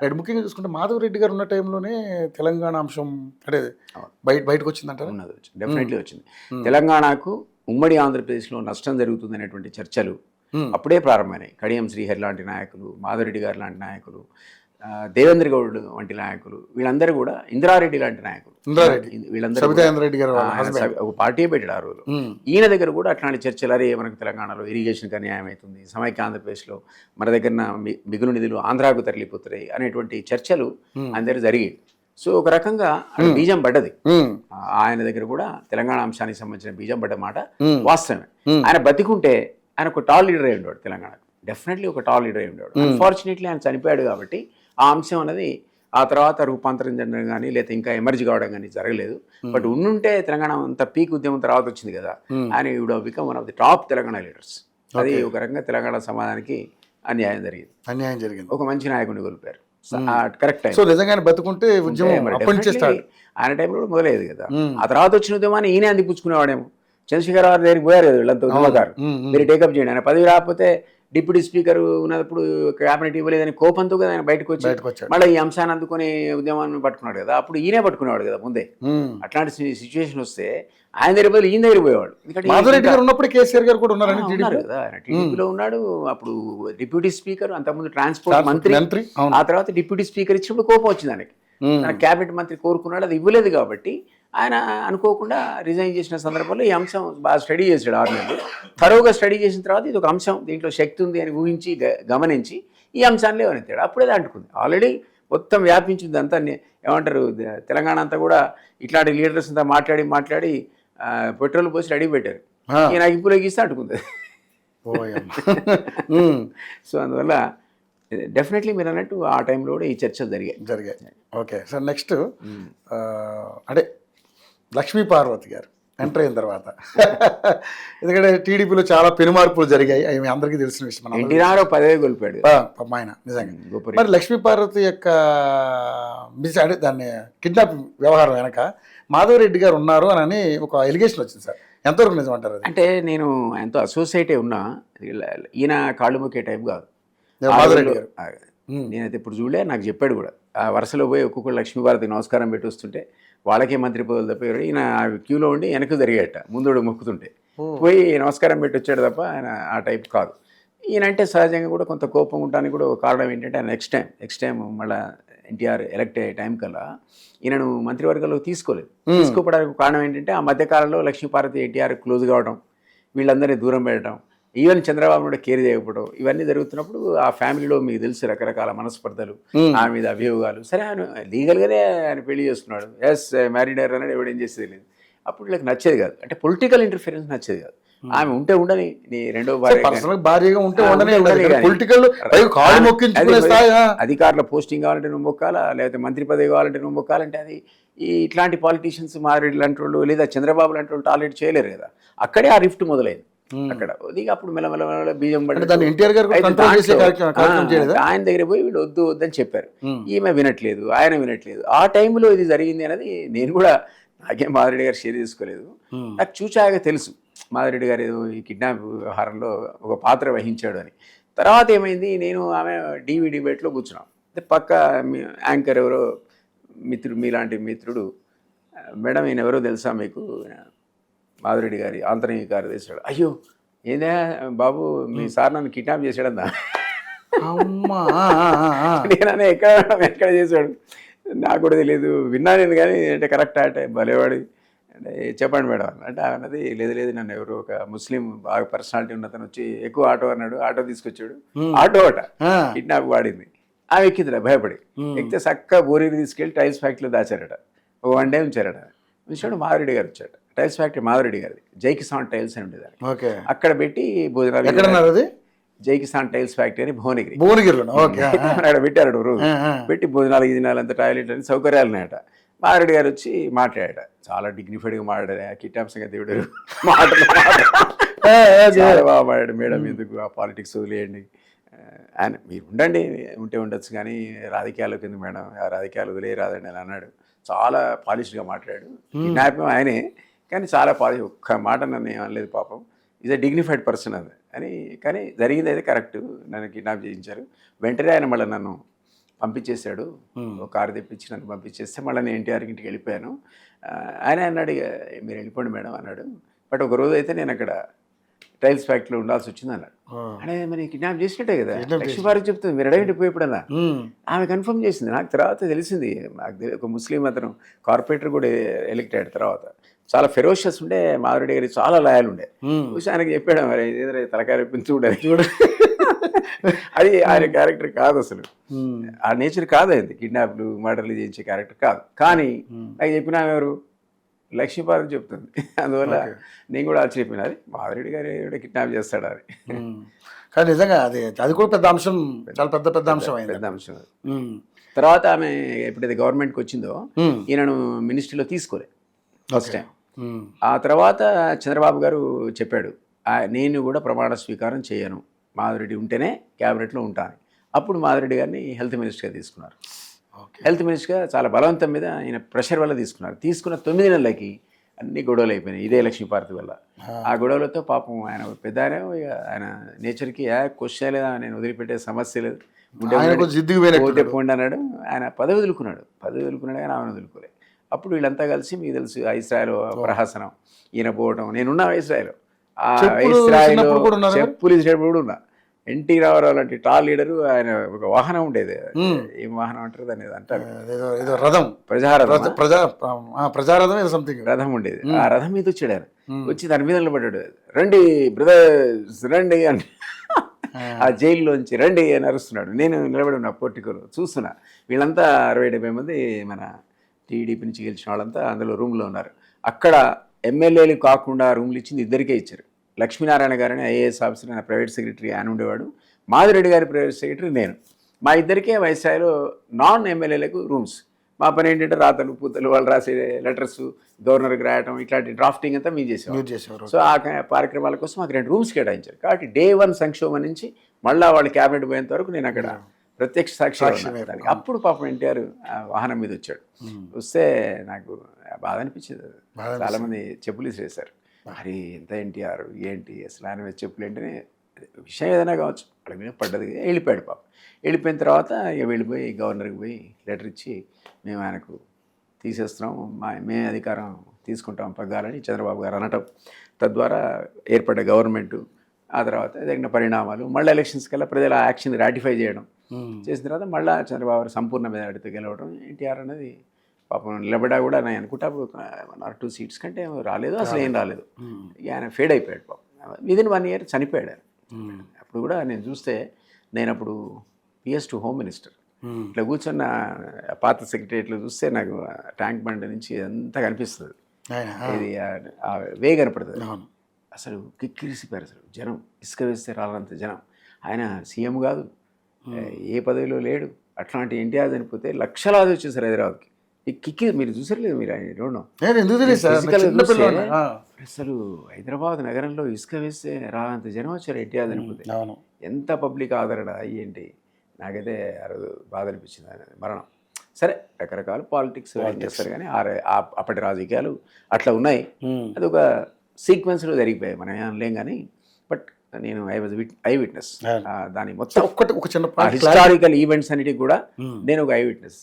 Right. ముఖ్యంగా చూసుకుంటే మాధవ్ రెడ్డి గారు ఉన్న టైంలోనే తెలంగాణ అంశం అంటే బయటకు వచ్చిందంటారా? ఉన్నది వచ్చింది, డెఫినెట్లీ వచ్చింది. తెలంగాణకు ఉమ్మడి ఆంధ్రప్రదేశ్లో నష్టం జరుగుతుంది అనేటువంటి చర్చలు అప్పుడే ప్రారంభమైనాయి. కడియం శ్రీహరి లాంటి నాయకులు, మాధవరెడ్డి గారు లాంటి నాయకులు, దేవేంద్ర గౌడ్ వంటి నాయకులు, వీళ్ళందరూ కూడా, ఇంద్రారెడ్డి లాంటి నాయకులు, వీళ్ళందరూ ఒక పార్టీ పెట్టాడు ఆ రోజు. ఈయన దగ్గర కూడా అట్లాంటి చర్చలు, అరే మనకు తెలంగాణలో ఇరిగేషన్కి అన్యాయం అవుతుంది, సమైక్య ఆంధ్రప్రదేశ్లో మన దగ్గర మిగులు నిధులు ఆంధ్రాకు తరలిపోతున్నాయి అనేటువంటి చర్చలు ఆయన దగ్గర జరిగాయి. సో ఒక రకంగా బీజం పడ్డది. ఆయన దగ్గర కూడా తెలంగాణ అంశానికి సంబంధించిన బీజం పడ్డ మాట వాస్తవమే. ఆయన బతికుంటే ఆయన ఒక టాల్ లీడర్ అయి ఉండేవాడు, తెలంగాణకు డెఫినెట్లీ ఒక టాల్ లీడర్ అయి ఉండేవాడు. అన్ఫార్చునేట్లీ ఆయన చనిపోయాడు కాబట్టి ఆ అంశం అనేది ఆ తర్వాత రూపాంతరం చెందడం కానీ లేదా ఇంకా ఎమర్జ్ కావడం కానీ జరగలేదు. బట్ ఉండుంటే తెలంగాణ అంత పీక్ ఉద్యమం తర్వాత వచ్చింది కదా, ఆయన would have become one of the top Telangana leaders. అది ఒక రకంగా తెలంగాణ సమాజానికి అన్యాయం జరిగింది. ఒక మంచి నాయకుడిని కోల్పోయారు. Correct time. సో నిజంగానే బతుకుంటే ఉద్యమం ఆయన టైంలో కూడా మొదలయ్యేది కదా. ఆ తర్వాత వచ్చిన ఉద్యమాన్ని ఈయన అందిపుచ్చుకునేవాడేమో. చంద్రశేఖర్ రావు దగ్గరికి పోయారు కదా వీళ్ళంతా ఉద్యమకారు, మీరు టేకప్ చేయండి. ఆయన పదవి రాకపోతే డిప్యూటీ స్పీకర్ ఉన్నప్పుడు క్యాబినెట్ ఇవ్వలేదని కోపంతో కదా ఆయన బయటకు వచ్చి మళ్ళీ ఈ అంశాన్ని అందుకొని ఉద్యమాన్ని పట్టుకున్నాడు కదా. అప్పుడు ఈయనే పట్టుకునేవాడు కదా ముందే. అట్లాంటి సిచ్యువేషన్ వస్తే ఆయన దగ్గర బదులు ఈయన దగ్గర పోయేవాడు. ఎందుకంటే ఉన్నప్పుడు కేసీఆర్ గారు కూడా ఉన్నారు కదా, ఆయన టీడీపీలో ఉన్నాడు. అప్పుడు డిప్యూటీ స్పీకర్, అంతకుముందు ట్రాన్స్పోర్ట్ మంత్రి, ఆ తర్వాత డిప్యూటీ స్పీకర్ ఇచ్చినప్పుడు కోపం వచ్చింది ఆయనకి. క్యాబినెట్ మంత్రి కోరుకున్నాడు, అది ఇవ్వలేదు కాబట్టి ఆయన అనుకోకుండా రిజైన్ చేసిన సందర్భంలో ఈ అంశం బాగా స్టడీ చేశాడు. 6 నెలలు థరోగా స్టడీ చేసిన తర్వాత ఇది ఒక అంశం, దీంట్లో శక్తి ఉంది అని ఊహించి గమనించి ఈ అంశాన్ని లేవనెత్తాడు. అప్పుడే అంటుకుంది. ఆల్రెడీ మొత్తం వ్యాపించింది అంతా. ఏమంటారు, తెలంగాణ అంతా కూడా ఇట్లాంటి లీడర్స్ అంతా మాట్లాడి పెట్రోల్ పోసి అడిగి పెట్టారు. ఈయన అగిపులో గీస్తే అంటుకుంది. సో అందువల్ల డెఫినెట్లీ మీరు అన్నట్టు ఆ టైంలో కూడా ఈ చర్చలు జరిగాయి. ఓకే సార్, నెక్స్ట్ అంటే లక్ష్మీ పార్వతి గారు ఎంటర్ అయిన తర్వాత ఎందుకంటే టీడీపీలో చాలా పెనుమార్పులు జరిగాయి, అవి మీ అందరికీ తెలిసిన విషయం. ఎన్టీఆర్ పదవి కోల్పోయాడు ఆయన నిజంగా. మరి లక్ష్మీ పార్వతి యొక్క అంటే దాన్ని కిడ్నాప్ వ్యవహారం వెనక మాధవ్ రెడ్డి గారు ఉన్నారు అని ఒక ఎలిగేషన్ వచ్చింది సార్, ఎంతవరకు నిజం అంటారు? అంటే నేను ఎంతో అసోసియేటే ఉన్నా, ఈయన కాళ్ళు మొక్కే టైప్ కాదు మాధవ్ రెడ్డి గారు. నేనైతే ఇప్పుడు చూడలే, నాకు చెప్పాడు కూడా. ఆ వరుసలో పోయి ఒక్కొక్కరు లక్ష్మీపార్వతికి నమస్కారం పెట్టి వస్తుంటే వాళ్ళకే మంత్రి పదవులు తప్ప ఈయన క్యూలో ఉండి వెనక్కి జరిగాట, ముందు మొక్కుతుంటే పోయి నమస్కారం పెట్టి వచ్చాడు తప్ప ఆయన ఆ టైప్ కాదు. ఈయన అంటే సహజంగా కూడా కొంత కోపం ఉండడానికి కూడా ఒక కారణం ఏంటంటే ఆయన నెక్స్ట్ టైం మళ్ళీ ఎన్టీఆర్ ఎలక్ట్ అయ్యే టైం కల్లా ఈయనను మంత్రివర్గంలో తీసుకోవడానికి కారణం ఏంటంటే ఆ మధ్యకాలంలో లక్ష్మీపార్వతి ఎన్టీఆర్ క్లోజ్ కావడం, వీళ్ళందరినీ దూరం పెట్టడం, ఈవెన్ చంద్రబాబు కూడా కేర్ చేయకపోవడం, ఇవన్నీ జరుగుతున్నప్పుడు ఆ ఫ్యామిలీలో మీకు తెలుసు రకరకాల మనస్పర్ధలు, ఆమె మీద అభియోగాలు. సరే ఆయన లీగల్గానే ఆయన పెళ్లి చేసుకున్నాడు, మ్యారీడ్ అయ్యారు అనేది ఎవడేం చేసేది లేదు. అప్పుడు వీళ్ళకి నచ్చేది కాదు, అంటే పొలిటికల్ ఇంటర్ఫిరెన్స్ నచ్చేది కాదు. ఆమె ఉంటే ఉండని, నీ రెండో భార్యగా ఉంటే అధికారుల పోస్టింగ్ కావాలంటే నువ్వు మొక్కాలా, లేకపోతే మంత్రి పదవి కావాలంటే నువ్వు మొక్కాలంటే అది ఇట్లాంటి పాలిటీషియన్స్ మారెడ్డి లాంటి వాళ్ళు లేదా చంద్రబాబు లాంటి వాళ్ళు టాలరేట్ చేయలేరు కదా. అక్కడే ఆ రిఫ్ట్ మొదలైంది. అక్కడ అప్పుడు మెల్లమెల్ల బీజం పడి ఆయన దగ్గర పోయి వీళ్ళు వద్దు వద్దని చెప్పారు. ఈమె వినట్లేదు, ఆయన వినట్లేదు. ఆ టైంలో ఇది జరిగింది అనేది నేను కూడా, నాకేం మాధవరెడ్డి గారు షేర్ చేసుకోలేదు, నాకు చూచాగా తెలుసు మాధవరెడ్డి గారు ఏదో ఈ కిడ్నాప్ వ్యవహారంలో ఒక పాత్ర వహించాడు అని. తర్వాత ఏమైంది, నేను ఆమె టీవీ డిబేట్లో కూర్చున్నాం. పక్క యాంకర్ ఎవరో మీలాంటి మిత్రుడు, మేడం ఈయన ఎవరో తెలుసా మీకు, మాధవరెడ్డి గారి ఆంతరంగిక కార్యదర్శి. అయ్యో ఏందా బాబు, మీ సార్ నన్ను కిడ్నాప్ చేశాడన్నా. నేననే ఎక్కడ చేశాడు నాకు కూడా తెలియదు, విన్నాను కానీ అంటే కరెక్ట్ అంటే భలేవాడి అంటే చెప్పండి మేడం అంటే అన్నది లేదు నన్ను ఎవరు ఒక ముస్లిం బాగా పర్సనాలిటీ ఉన్న అతను వచ్చి ఎక్కువ ఆటో అన్నాడు, ఆటో తీసుకొచ్చాడు, ఆటో కిడ్నాప్ వాడింది. ఆమె ఎక్కిందిరా భయపడి. ఎక్కితే చక్కగా బోరీని తీసుకెళ్ళి టైల్స్ ఫ్యాక్టరీలో దాచారట. 1 డే ఉంచారట. ఉంచాడు, మాధవరెడ్డి గారు వచ్చాడు. టైల్స్ ఫ్యాక్టరీ మాధవరెడ్డి గారిది, జై కిసాన్ టైల్స్ అని ఉండేది. అక్కడ పెట్టి భోజనాలు, జై కిసాన్ టైల్స్ ఫ్యాక్టరీ అని భువనగిరిలో అక్కడ పెట్టారు. రోజు పెట్టి భోజనాలు గిదినాలు అంత టాయిలెట్ అని సౌకర్యాలు ఉన్నాయట. మాధవరెడ్డి గారు వచ్చి మాట్లాడాడు, చాలా డిగ్నిఫైడ్గా మాట్లాడారు. కిడ్నాప్ సంగతి దేవుడు చాలా బాగా మాట్లాడు. మేడం ఎందుకు ఆ పాలిటిక్స్ వదిలేయండి, ఆయన మీరు ఉండండి, ఉంటే ఉండొచ్చు కానీ రాజకీయాలకు ఎందుకు మేడం, ఆ రాజకీయాలు వదిలేయరాదండి అని అన్నాడు. చాలా పాలిష్డ్గా మాట్లాడాడు. కిడ్నాప్ ఆయనే కానీ చాలా ఒక్క మాట నన్ను ఏమనలేదు పాపం, ఈజ్ అ డిగ్నిఫైడ్ పర్సన్ అది అని. కానీ జరిగింది అయితే కరెక్ట్, నన్ను కిడ్నాప్ చేయించారు. వెంటనే ఆయన మళ్ళీ నన్ను పంపించేశాడు, ఒక కారు తెప్పించి నన్ను పంపించేస్తే మళ్ళీ నేను ఎన్టీఆర్ ఇంటికి వెళ్ళిపోయాను. ఆయన అన్నాడు, "ఇక మీరు వెళ్ళిపోండి మేడం" అన్నాడు. బట్ ఒక రోజు అయితే నేను అక్కడ టైల్స్ ఫ్యాక్టరీలో ఉండాల్సి వచ్చింది అన్నాడు. అంటే మరి కిడ్నాప్ చేసినట్టే కదా, లక్ష్మీపార్వతి చెప్తుంది, మీరు అడగండి పోయి ఎప్పుడన్నా. ఆమె కన్ఫర్మ్ చేసింది. నాకు తర్వాత తెలిసింది, ఒక ముస్లిం అతను కార్పొరేటర్ కూడా ఎలెక్ట్ అయ్యాడు తర్వాత. చాలా ఫెరోషియస్ ఉండే, మాధురెడ్డి గారి చాలా లాయల్ ఉండే. చూసి ఆయనకి చెప్పాడు, మరి ఏదైనా తలకాయ చూడాలి చూడ అది ఆయన క్యారెక్టర్ కాదు అసలు, ఆ నేచర్ కాదు, అది కిడ్నాప్లు మర్డర్లు చేయించే క్యారెక్టర్ కాదు. కానీ నాకు చెప్పిన ఎవరు, లక్ష్మీపార్వతి చెప్తుంది. అందువల్ల నేను కూడా ఆశ్చర్యపోయినా, అది మాధురెడ్డి గారు కిడ్నాప్ చేస్తాడు అది. కానీ నిజంగా అది కూడా పెద్ద అంశం, చాలా పెద్ద అంశం అయింది, పెద్ద అంశం. తర్వాత ఆమె ఎప్పుడైతే గవర్నమెంట్కి వచ్చిందో ఈయనను మినిస్ట్రీలో తీసుకోలే ఫస్ట్ టైం. ఆ తర్వాత చంద్రబాబు గారు చెప్పాడు, నేను కూడా ప్రమాణ స్వీకారం చేయను, మాధురెడ్డి ఉంటేనే క్యాబినెట్లో ఉంటాను. అప్పుడు మాధురెడ్డి గారిని హెల్త్ మినిస్టర్గా తీసుకున్నారు. హెల్త్ మినిస్టర్గా చాలా బలవంతం మీద ఆయన ప్రెషర్ వల్ల తీసుకున్నారు. తీసుకున్న 9 నెలలకి అన్ని గొడవలు అయిపోయినాయి ఇదే లక్ష్మీపార్వతి వల్ల. ఆ గొడవలతో పాపం ఆయన పెద్ద ఆయన నేచర్కి క్వశ్చన్ లేదా, నేను వదిలిపెట్టే సమస్య లేదు, పోతే పోండి అన్నాడు. ఆయన పదవి వదులుకున్నాడు కానీ ఆమెను వదులుకోలేదు. అప్పుడు వీళ్ళంతా కలిసి, మీకు తెలుసు ఇస్రాయల్ ప్రహసనం, ఈయన పోవడం, నేనున్నా ఇస్రాయల్, ఆ ఇస్రాయల్ చెప్పులు ఇచ్చినప్పుడు కూడా ఉన్నా. ఎన్టీ రామారావు లాంటి టాల్ లీడరు, ఆయన ఒక వాహనం ఉండేది, ఏం వాహనం అంటారు దాన్ని, అంటారు రథం, ప్రజారథం ఏదో సంథింగ్ రథం ఉండేది. ఆ రథం మీద వచ్చాడు ఆయన, వచ్చి దాని మీద నిలబడ్డాడు, రండి బ్రదర్స్ రండి అంటే, ఆ జైల్లోంచి రండి అని అరుస్తున్నాడు. నేను నిలబడి ఉన్నా పోర్టికోలో చూస్తున్నా. వీళ్ళంతా 60-70 మంది మన టీడీపీ నుంచి గెలిచిన వాళ్ళంతా అందులో రూమ్లో ఉన్నారు. అక్కడ ఎమ్మెల్యేలు కాకుండా రూమ్లు ఇచ్చింది ఇద్దరికే ఇచ్చారు. లక్ష్మీనారాయణ గారని ఐఏఎస్ ఆఫీసర్, ఆయన ప్రైవేట్ సెక్రటరీ ఆయన ఉండేవాడు, మాధురెడ్డి గారి ప్రైవేట్ సెక్రటరీ నేను. మా ఇద్దరికే వైస్రాయ్లో నాన్ ఎమ్మెల్యేలకు రూమ్స్. మా పని ఏంటంటే రాతలు పూతలు, వాళ్ళు రాసే లెటర్స్ గవర్నర్కి రాయటం, ఇట్లాంటి డ్రాఫ్టింగ్ అంతా మేము చేసేవారు. సో ఆ కార్యక్రమాల కోసం మాకు 2 రూమ్స్ కేటాయించారు. కాబట్టి డే 1 సంక్షోభం నుంచి మళ్ళీ వాళ్ళు క్యాబినెట్ పోయేంత వరకు నేను అక్కడ ప్రత్యక్ష సాక్షి. అప్పుడు పాపం ఎన్టీఆర్ వాహనం మీద వచ్చాడు. వస్తే నాకు బాధ అనిపించింది. చాలామంది చెప్పులు వేశారు, మరి ఎంత ఎన్టీఆర్ ఏంటి అసలు ఆయన మీద చెప్పులు ఏంటనే విషయం ఏదైనా కావచ్చు, వాళ్ళ మీద పడ్డది. వెళ్ళిపోయాడు పాపం. వెళ్ళిపోయిన తర్వాత ఇక వెళ్ళిపోయి గవర్నర్కి పోయి లెటర్ ఇచ్చి, మేము ఆయనకు తీసేస్తున్నాం, మేమే అధికారం తీసుకుంటాం పగ్గాలని చంద్రబాబు గారు అనటం. తద్వారా ఏర్పడ్డ గవర్నమెంటు, ఆ తర్వాత జరిగిన పరిణామాలు, మళ్ళీ ఎలక్షన్స్ కల్లా ప్రజల యాక్షన్ రాటిఫై చేయడం, చేసిన తర్వాత మళ్ళీ చంద్రబాబు గారు సంపూర్ణ మెజారిటీతో గెలవడం. ఎన్టీఆర్ అనేది పాపం నిలబడా కూడా నేను అనుకుంటా 1 or 2 సీట్స్ కంటే రాలేదు, అసలు ఏం రాలేదు. ఆయన ఫేడ్ అయిపోయాడు పాపం. విదిన్ 1 year చనిపోయాడు ఆయన. అప్పుడు కూడా నేను చూస్తే, నేను అప్పుడు PS to హోమ్ మినిస్టర్, ఇట్లా కూర్చున్న పాత సెక్రటరియట్లో చూస్తే నాకు ట్యాంక్ బండ్ నుంచి అంతా కనిపిస్తుంది, ఇది ఆ వే కనపడుతుంది. అసలు కిక్కిరిసిపోయారు అసలు జనం, ఇసుక వేస్తే రాలంత జనం. ఆయన సీఎం కాదు, ఏ పదవిలో లేడు, అట్లాంటి ఎన్టీఆర్ చనిపోతే లక్షలాది వచ్చేసారు హైదరాబాద్కి. ఈ కిక్కి మీరు చూసారు, మీరు అసలు హైదరాబాద్ నగరంలో ఇసుక వేస్తే రాలంత జనం వచ్చారు ఎన్టీఆర్ చనిపోతే. ఎంత పబ్లిక్ ఆదరణ ఏంటి, నాకైతే ఆ రోజు బాధ అనిపించింది ఆయన మరణం. సరే, రకరకాల పాలిటిక్స్ చేస్తారు, కానీ అప్పటి రాజకీయాలు అట్లా ఉన్నాయి. అది ఒక సీక్వెన్స్లో జరిగిపోయాయి, మనం ఏం కానీ. బట్ నేను ఐ విట్నెస్ దాని మొత్తం ఒక చిన్న హిస్టారికల్ ఈవెంట్స్ అన్నిటికి కూడా నేను ఒక ఐ విట్నెస్.